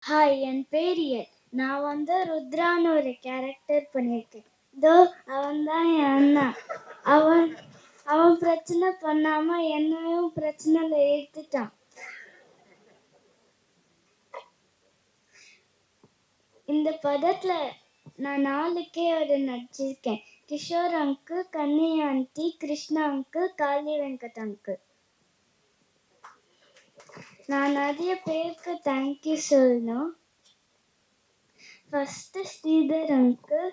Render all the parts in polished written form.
Hi, என் பேர் என். நான் வந்து ருத்ரான்னு ஒரு கேரக்டர் பண்ணியிருக்கேன். இதோ அவன் தான் என் அண்ணா. அவன் அவன் பிரச்சனை பண்ணாம என்னையும் பிரச்சனையில எடுத்துட்டான். இந்த படத்துல நான் 4 கேரக்டர் நடிச்சிருக்கேன். கிஷோர் அங்கிள், கன்னி ஆண்டி, கிருஷ்ணா அங்கிள், காளி வெங்கட் அங்கிள். நான் நிறைய பேருக்கு தேங்க்யூ சொல்லணும். First Sridhar uncle,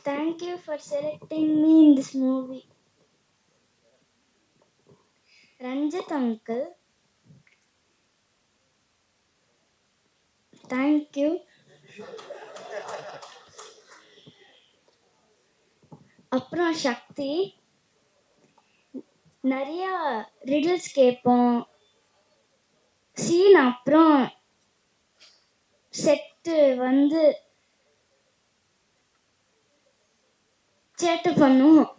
thank you for selecting me in this movie. Ranjit uncle, thank you. அப்புறம் சக்தி, நிறைய ரிடில்ஸ் கேட்போம். சீன் அப்புறம் செட்டு வந்து சேட்டை பண்ணுவோம்.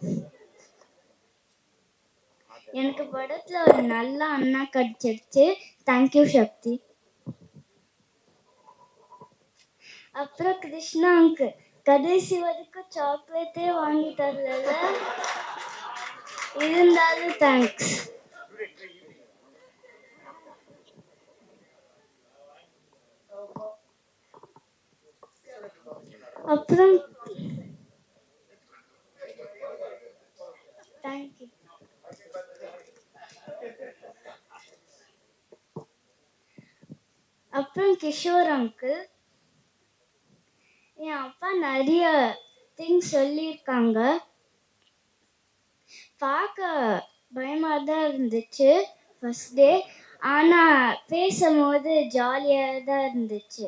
எனக்கு படத்துல ஒரு நல்ல அண்ணா கிடைச்சிருச்சு. தேங்க்யூ சக்தி. அப்புறம் கிருஷ்ணா அங்கு கடைசி வரைக்கும் சாக்லேட்டே வாங்கி தரல, இருந்தாலும் தேங்க்ஸ். அப்புறம் தேங்க்யூ. அப்புறம் கிஷோர் அங்கிள், என் அப்பா நிறைய திங்ஸ் சொல்லியிருக்காங்க. பார்க்க பயமாக தான் இருந்துச்சு ஃபர்ஸ்ட் டே, ஆனால் பேசும்போது ஜாலியாக தான் இருந்துச்சு.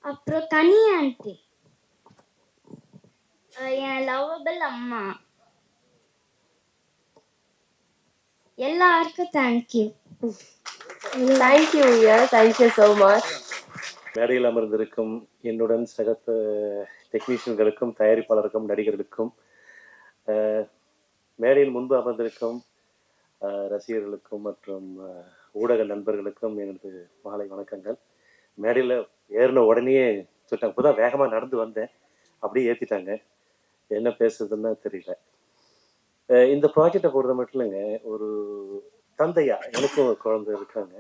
அப்புறம் கனி ஆண்டி, என் லவ்வபிள் அம்மா. எல்லாருக்கும் thank you. Thank you thank you so much. மேடையில் அமர்ந்திருக்கும் என்னுடன் சக டெக்னீஷியன்களுக்கும் தயாரிப்பாளருக்கும் நடிகர்களுக்கும் மேடையில் முன்பு அமர்ந்திருக்கும் ரசிகர்களுக்கும் மற்றும் ஊடக நண்பர்களுக்கும் எனது மாலை வணக்கங்கள். மேடையில் ஏறின உடனே சொல்லிட்டாங்க, இப்போதான் வேகமாக நடந்து வந்தேன், அப்படியே ஏற்றிட்டாங்க. என்ன பேசுறதுன்னு தெரியல. இந்த ப்ராஜெக்டை பொறுத்த மட்டும் இல்லைங்க, ஒரு தந்தையா எனக்கும் ஒரு குழந்தை இருக்காங்க.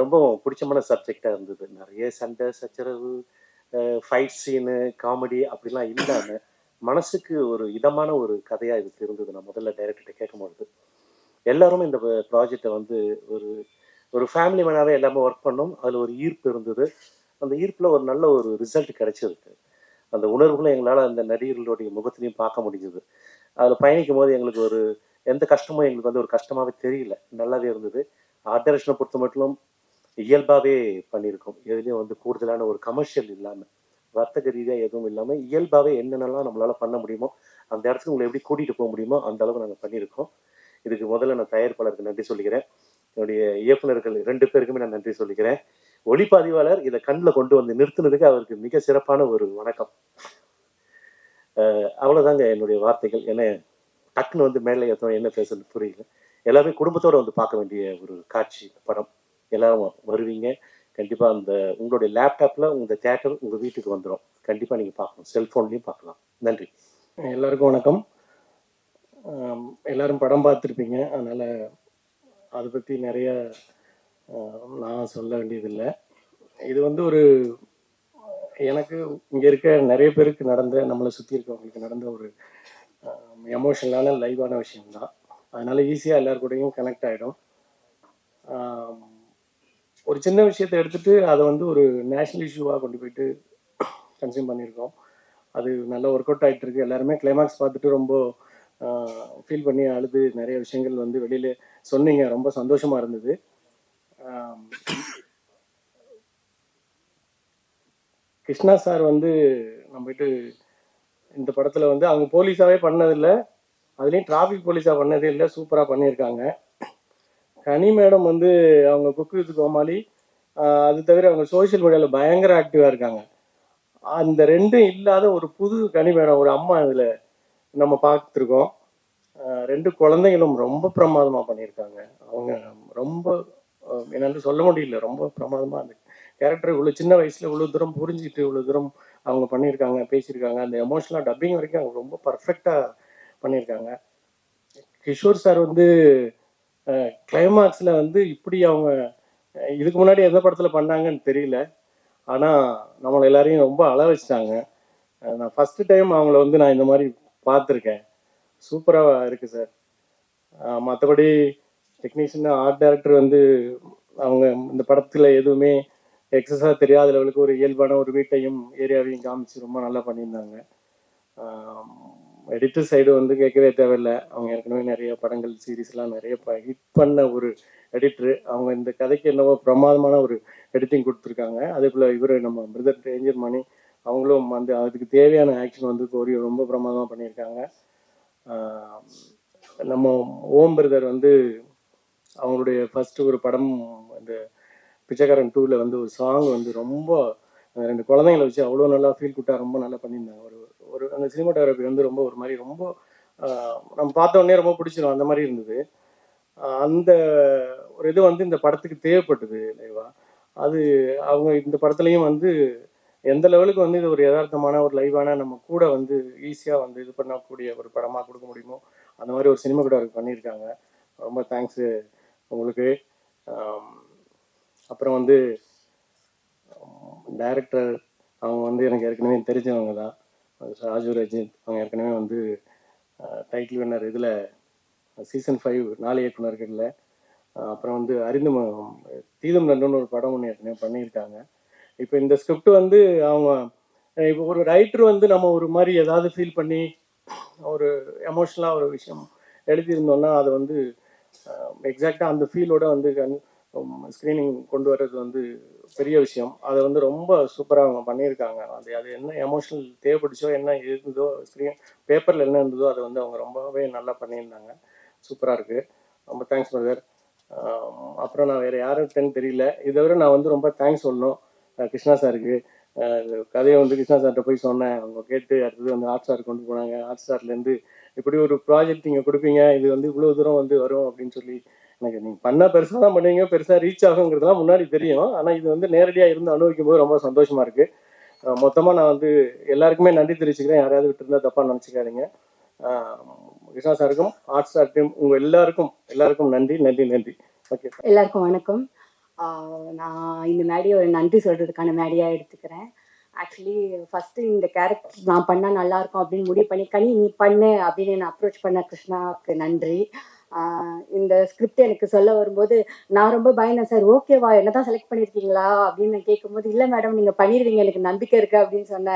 ரொம்ப பிடிச்சமான சப்ஜெக்டாக இருந்தது. நிறைய சண்டை சச்சரவு, ஃபைட் சீனு, காமெடி அப்படிலாம் இல்லாமல் மனசுக்கு ஒரு இதமான ஒரு கதையாக இது இருந்தது. நான் முதல்ல டைரக்டர்கிட்ட கேட்கும்பொழுது எல்லாருமே இந்த ப்ராஜெக்டை வந்து ஒரு ஃபேமிலி மேனாகவே எல்லாமே ஒர்க் பண்ணோம். அதில் ஒரு ஈர்ப்பு இருந்தது. அந்த ஈர்ப்பில் ஒரு நல்ல ஒரு ரிசல்ட் கிடைச்சிருக்கு. அந்த உணர்வுகளும் எங்களால் அந்த நடிகர்களுடைய முகத்திலையும் பார்க்க முடிஞ்சது. அதில் பயணிக்கும் போது எங்களுக்கு ஒரு எந்த கஷ்டமும் எங்களுக்கு வந்து ஒரு கஷ்டமாகவே தெரியல, நல்லாவே இருந்தது. ஆர்ட் டைரக்ஷனை பொறுத்த மட்டும் இயல்பாகவே பண்ணியிருக்கோம். எதுலேயும் வந்து கூடுதலான ஒரு கமர்ஷியல் இல்லாமல், வர்த்தக ரீதியாக எதுவும் இல்லாமல் இயல்பாகவே என்னென்னலாம் நம்மளால் பண்ண முடியுமோ அந்த இடத்துக்கு உங்களை எப்படி கூட்டிகிட்டு போக முடியுமோ அந்த அளவுக்கு நாங்கள் பண்ணியிருக்கோம். இதுக்கு முதல்ல நான் தயாரிப்பாளருக்கு நன்றி சொல்லிக்கிறேன். என்னுடைய இயக்குநர்கள் 2 பேருக்குமே நான் நன்றி சொல்லிக்கிறேன். ஒளிப்பதிவாளர் இதை கண்ணில் கொண்டு வந்து நிறுத்தினதுக்கு அவருக்கு மிக சிறப்பான ஒரு வணக்கம். அவ்வளோதாங்க என்னுடைய வார்த்தைகள். ஏன்னா டக்குன்னு வந்து மேலே ஏற்றோம், என்ன பேசுறது புரியல. எல்லாருமே குடும்பத்தோடு வந்து பார்க்க வேண்டிய ஒரு காட்சி படம். எல்லாரும் வருவீங்க கண்டிப்பாக. அந்த உங்களுடைய லேப்டாப்பில் உங்கள் தியேட்டர் உங்கள் வீட்டுக்கு வந்துடும். கண்டிப்பாக நீங்கள் பார்க்கணும், செல்ஃபோன்லேயும் பார்க்கலாம். நன்றி. எல்லாருக்கும் வணக்கம். எல்லாரும் படம் பார்த்துருப்பீங்க, அதனால் அதை பற்றி நிறைய நான் சொல்ல வேண்டியதில்லை. இது வந்து ஒரு எனக்கு இங்கே இருக்க நிறைய பேருக்கு நடந்த, நம்மளை சுற்றி இருக்கவங்களுக்கு நடந்த ஒரு எமோஷனலான லைவான விஷயம்தான். அதனால் ஈஸியாக எல்லார் கூடயும் கனெக்ட் ஆகிடும். ஒரு சின்ன விஷயத்தை எடுத்துகிட்டு அதை வந்து ஒரு நேஷ்னல் இஷ்யூவாக கொண்டு போயிட்டு கன்சியூம் பண்ணியிருக்கோம். அது நல்ல ஒர்க் அவுட் ஆகிட்டு இருக்கு. எல்லாருமே கிளைமாக்ஸ் பார்த்துட்டு ரொம்ப ஃபீல் பண்ணி அழுது நிறைய விஷயங்கள் வந்து வெளியில் சொன்னீங்க. ரொம்ப சந்தோஷமாக இருந்தது. கிருஷ்ணா சார் வந்து நம்மகிட்ட இந்த படத்தில் வந்து அவங்க போலீஸாகவே பண்ணதில்லை, அதுலேயும் டிராஃபிக் போலீஸாக பண்ணதே இல்லை, சூப்பராக பண்ணியிருக்காங்க. கனி மேடம் வந்து அவங்க குக்கு வித் கோமாளி, அது தவிர அவங்க சோஷியல் மீடியாவில் பயங்கர ஆக்டிவாக இருக்காங்க. அந்த ரெண்டும் இல்லாத ஒரு புது கனி மேடம், ஒரு அம்மா இதில் நம்ம பார்த்துருக்கோம். 2 குழந்தைகளும் ரொம்ப பிரமாதமாக பண்ணியிருக்காங்க. அவங்க ரொம்ப என்னால சொல்ல முடியல. ரொம்ப பிரமாதமாக அந்த கேரக்டர் இவ்வளோ சின்ன வயசில் இவ்வளோ தூரம் புரிஞ்சுக்கிட்டு இவ்வளோ தூரம் அவங்க பண்ணியிருக்காங்க, பேசியிருக்காங்க. அந்த எமோஷனலாக டப்பிங் வரைக்கும் அவங்க ரொம்ப பர்ஃபெக்டாக பண்ணியிருக்காங்க. கிஷோர் சார் வந்து கிளைமாக்ஸில் வந்து இப்படி அவங்க இதுக்கு முன்னாடி எந்த படத்தில் பண்ணாங்கன்னு தெரியல. ஆனால் நம்மளை எல்லாரையும் ரொம்ப அழ வச்சிட்டாங்க. நான் ஃபஸ்ட்டு டைம் அவங்கள வந்து நான் இந்த மாதிரி பார்த்துருக்கேன். சூப்பராக இருக்குது சார். மற்றபடி டெக்னீஷியன் ஆர்ட் டைரக்டர் வந்து அவங்க இந்த படத்தில் எதுவுமே எக்ஸஸாக தெரியாத லெவலுக்கு ஒரு இயல்பான ஒரு வீட்டையும் ஏரியாவையும் காமிச்சு ரொம்ப நல்லா பண்ணியிருந்தாங்க. எடிட்டர் சைடு வந்து கேட்கவே தேவையில்லை. அவங்க ஏற்கனவே நிறைய படங்கள் சீரீஸ்லாம் நிறைய ஹிட் பண்ண ஒரு எடிட்ரு. அவங்க இந்த கதைக்கு என்னவோ பிரமாதமான ஒரு எடிட்டிங் கொடுத்துருக்காங்க. அதே போல் இவர் நம்ம பிரதர் ரேஞ்சர் மணி அவங்களும் வந்து அதுக்கு தேவையான ஆக்ஷன் வந்து கோரி ரொம்ப பிரமாதமாக பண்ணியிருக்காங்க. நம்ம ஓம் பிரதர் வந்து அவங்களுடைய ஃபஸ்ட்டு ஒரு படம் இந்த பிச்சைக்காரன் 2ல வந்து ஒரு சாங் வந்து ரொம்ப 2 குழந்தைங்களை வச்சு அவ்வளோ நல்லா ஃபீல் குட்டா ரொம்ப நல்லா பண்ணியிருந்தாங்க. ஒரு ஒரு அந்த சினிமாட்டோகிராஃபி வந்து ரொம்ப ஒரு மாதிரி ரொம்ப நம்ம பார்த்த உடனே ரொம்ப பிடிச்சிடும் அந்த மாதிரி இருந்தது. அந்த ஒரு இது வந்து இந்த படத்துக்கு தேவைப்பட்டது லைவா. அது அவங்க இந்த படத்துலையும் வந்து எந்த லெவலுக்கு வந்து இது ஒரு யதார்த்தமான ஒரு லைவான நம்ம கூட வந்து ஈஸியாக வந்து இது பண்ணக்கூடிய ஒரு படமாக கொடுக்க முடியுமோ அந்த மாதிரி ஒரு சினிமாட்டோகிராஃபி பண்ணியிருக்காங்க. ரொம்ப தேங்க்ஸு உங்களுக்கு. அப்புறம் வந்து டைரக்டர் அவங்க வந்து எனக்கு ஏற்கனவே தெரிஞ்சவங்க தான். ராஜு ரஜித் அவங்க ஏற்கனவே வந்து டைட்டில் வின்னர் இதில் சீசன் 5 4 இயக்குனர்களில். அப்புறம் வந்து தீதும் நண்டுன்னு ஒரு படம் ஒன்று ஏற்கனவே பண்ணியிருக்காங்க. இப்போ இந்த ஸ்கிரிப்ட் வந்து அவங்க இப்போ ஒரு ரைட்டர் வந்து நம்ம ஒரு மாதிரி ஏதாவது ஃபீல் பண்ணி ஒரு எமோஷ்னலாக ஒரு விஷயம் எழுதியிருந்தோம்னா அது வந்து எக்ஸாக்டாக அந்த ஃபீலோட வந்து ஸ்க்ரீனிங் கொண்டு வர்றது வந்து பெரிய விஷயம். அதை வந்து ரொம்ப சூப்பராக அவங்க பண்ணியிருக்காங்க. அது என்ன எமோஷனல் தேவைப்பட்டுச்சோ என்ன இருந்ததோ ஸ்க்ரீன் பேப்பரில் என்ன இருந்ததோ அதை வந்து அவங்க ரொம்பவே நல்லா பண்ணியிருந்தாங்க. சூப்பராக இருக்குது. ரொம்ப தேங்க்ஸ் பிரதர். அப்புறம் நான் வேறு யாருக்குன்னு தெரியல. இதை விட நான் வந்து ரொம்ப தேங்க்ஸ் சொல்லணும் கிருஷ்ணா சாருக்கு. கதையை வந்து கிருஷ்ணா சார்கிட்ட போய் சொன்னேன். அவங்க கேட்டு அடுத்தது வந்து ஹாட் ஸ்டார் கொண்டு போனாங்க. ஹாட் ஸ்டார்லேருந்து இப்படி ஒரு ப்ராஜெக்ட் நீங்கள் கொடுப்பீங்க, இது வந்து இவ்வளோ தூரம் வந்து வரும் அப்படின்னு சொல்லி எனக்கு நீங்கள் பண்ணால் பெருசாக தான் பண்ணுவீங்க, பெருசாக ரீச் ஆகுங்கிறதுலாம் முன்னாடி தெரியும். ஆனால் இது வந்து நேரடியாக இருந்து அனுபவிக்கும் போது ரொம்ப சந்தோஷமாக இருக்குது. மொத்தமாக நான் வந்து எல்லாருக்குமே நன்றி தெரிவிச்சுக்கிறேன். யாராவது விட்டுருந்தா தப்பாக நினச்சிக்காதீங்க. கிருஷ்ணா சாருக்கும் ஹாட் ஸ்டார் டீம் உங்கள் எல்லாருக்கும் நன்றி நன்றி நன்றி. ஓகே, எல்லாருக்கும் வணக்கம். நான் இந்த மேடையை ஒரு நன்றி சொல்கிறதுக்கான மேடையாக எடுத்துக்கிறேன். ஆக்சுவலி ஃபஸ்ட்டு இந்த கேரக்டர் நான் பண்ணால் நல்லாயிருக்கும் அப்படின்னு முடிவு பண்ணி கனி நீ பண்ணு அப்படின்னு என்னை அப்ரோச் பண்ண கிருஷ்ணாவுக்கு நன்றி. இந்த ஸ்கிரிப்ட் எனக்கு சொல்ல வரும்போது நான் ரொம்ப பயந்தேன். சார் ஓகேவா என்ன தான் செலக்ட் பண்ணியிருக்கீங்களா அப்படின்னு நான் கேட்கும்போது இல்லை மேடம் நீங்கள் பண்ணிடுவீங்க எனக்கு நம்பிக்கை இருக்குது அப்படின்னு சொன்ன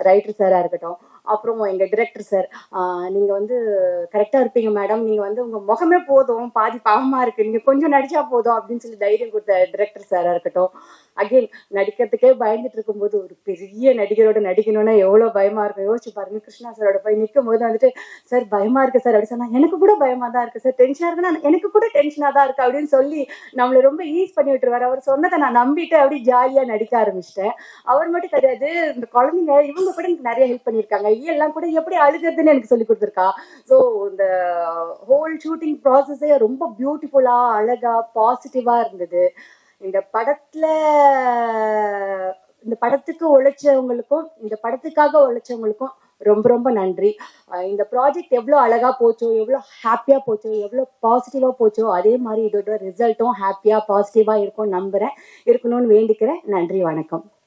ரைட்டர் சாராக இருக்கட்டும். அப்புறம் எங்கள் டிரெக்டர் சார் நீங்கள் வந்து கரெக்டாக இருப்பீங்க மேடம், நீங்கள் வந்து உங்கள் முகமே போதும் பாதி பாவமாக இருக்குது, நீங்கள் கொஞ்சம் நடித்தா போதும் அப்படின்னு சொல்லி தைரியம் கொடுத்த டிரெக்டர் சாராக இருக்கட்டும். அகெயின் நடிக்கிறதுக்கே பயந்துட்டு இருக்கும்போது ஒரு பெரிய நடிகரோட நடிக்கணும்னா எவ்வளோ பயமாக இருக்கும் யோசிச்சு பாருங்க. கிருஷ்ணா சாரோட போய் நிற்கும் போது வந்துட்டு சார் பயமாக இருக்குது சார் அப்படி சொன்னால் எனக்கு கூட பயமாக தான் இருக்குது சார், டென்ஷனாக இருக்குன்னா எனக்கு கூட டென்ஷனாக தான் இருக்குது அப்படின்னு சொல்லி நம்மளை ரொம்ப ஈஸ் பண்ணி விட்டுருவார். அவர் சொன்னதை நான் நம்பிட்டு அப்படி ஜாலியாக நடிக்க ஆரம்பிச்சிட்டேன். அவர் மட்டும் கிடையாது, இந்த குழந்தைங்க இவங்க கூட எனக்கு நிறைய ஹெல்ப் பண்ணியிருக்காங்க. எல்லாம் கூட எப்படி அழுகிறதுன்னு எனக்கு சொல்லி கொடுத்துருக்கா. ஸோ இந்த ஹோல் ஷூட்டிங் ப்ராசஸே ரொம்ப பியூட்டிஃபுல்லாக அழகாக பாசிட்டிவாக இருந்தது. இந்த படத்துக்கு உழைச்சவங்களுக்கும் இந்த படத்துக்காக உழைச்சவங்களுக்கும் ரொம்ப ரொம்ப நன்றி. இந்த ப்ராஜெக்ட் எவ்வளோ அழகாக போச்சோ, எவ்வளோ ஹாப்பியாக போச்சோ, எவ்வளோ பாசிட்டிவாக போச்சோ அதே மாதிரி இதோட ரிசல்ட்டும் ஹாப்பியாக பாசிட்டிவாக இருக்கும் நம்புகிறேன், இருக்கணும்னு வேண்டிக்கிறேன். நன்றி, வணக்கம்.